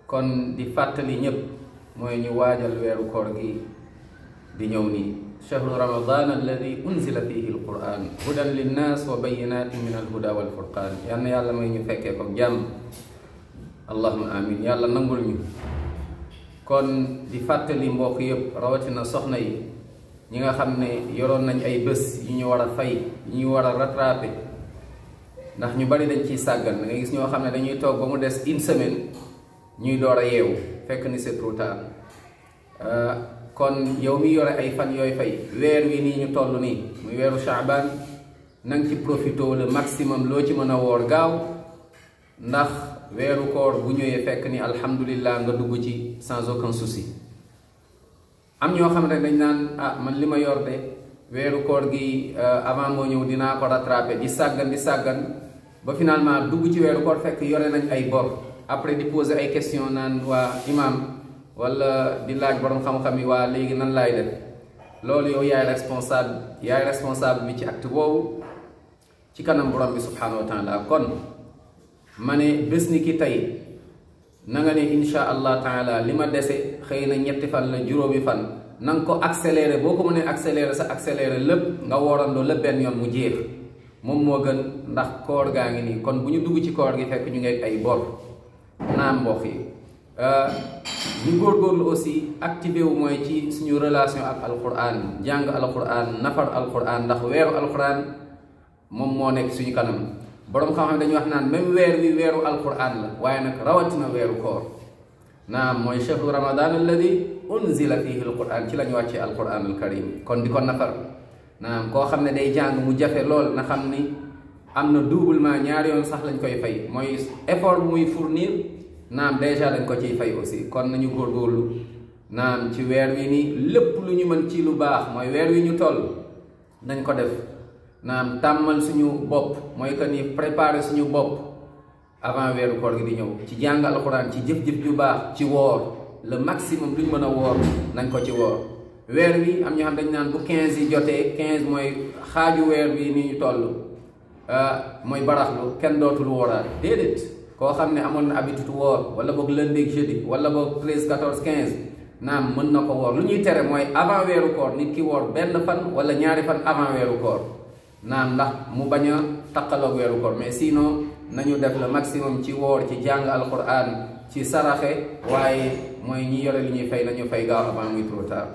kon di fàttali ñëpp mooy ñu waajal weeru koor gi di ñëw nii shahru ramadan alladi unzila fihi alquran hudan linnas wa bayinatin min alhuda walfurqan yal na yàlla may ñu fekkee ko jàmm allahuma amin yàlla nangul ñu. kon di fàttali mbokk yëpp rawatina soxna yi ñi nga xam ne yoroon nañ ay bés yu ñu war a fay yu ñu war a rattrapé ndax ñu bari dañ ciy sàggan da ngay gis ñoo xam ne dañuy toog ba mu des une semaine ñuy door a yeewu fekk ni c'est trop tard kon yow mi yore ay fan yooy fay weer wi nii ñu toll nii muy weeru Shaaban na nga ci profité le maximum loo ci mën a woor gaaw ndax weeru koor bu ñëwee fekk ni alhamdulillah nga dugg ci sans aucun souci. am ñoo xam ne dañ naan man li ma yor de weeru koor gi avant moo ñëw dinaa ko rattrapé di sàggan ba finalement dugg ci weeru koor fekk yore nañ ay bor après di poser ay question naan waa imam wala di laaj borom xam-xam yi waa léegi nan laay def loolu yow yaay responsable bi ci acte boobu ci kanam borom bi subhanahu wa taala. kon ma ne bés ni ki tey na nga ne insha allah taala li ma dese xëy na ñetti fan la juróomi fan na nga ko accéléré boo ko mënee accéléré lépp nga woorandoo lépp benn yoon mu jeex moom moo gën ndax koor gaa ngi nii kon bu ñu dugg ci koor gi fekk ñu ngi ay bor naam mbokk yi ñu góorgóorlu aussi activé wu mooy ci suñu relation ak alquran jàng alquran nafar alquran ndax weeru alquran moom moo nekk suñu kanam. boroom xam-xam dañuy wax naan même weer wi weeru alquran la waaye nag rawatina weeru koor naam mooy shahru ramadan alladi unzila fihi alquran ci la ñu wàccee alquran alkarim kon di ko nafar naam koo xam ne day jàng mu jafe lool na xam ni am na doublement ñaari yoon sax lañ koy fay mooy effort bu muy fournir naam déjà dañ ko ciy fay aussi kon nañu góorgóorlu naam ci weer wi nii lépp lu ñu mën ci lu baax mooy weer wi ñu toll nañ ko def naam tàmmal suñu bopp mooy que ni préparer suñu bopp avant weeru koor gi di ñëw ci jàng alxuraan ci jëf-jëf ju baax ci woor le maximum luñ mën a woor nañ ko ci woor. weer wi am ñoo xam dañ naan bu 15 yi jotee 15 mooy xaaju weer wi ni ñu toll mooy baraxlu kenn dootul wooraat déedéet koo xam ne amoon na habitude woor wala boog lundi ak jeudi wala boog 13 14 15 naam mën na ko woor lu ñuy tere mooy avant weeru koor nit ki woor benn fan wala ñaari fan avant weeru koor naam ndax mu bañ a taqaloog weeru koor mais sinon nañu def le maximum ci woor ci jàng alquran ci saraxe waaye mooy ñi yore li ñuy fay nañu fay gaaw avant muy trop tard.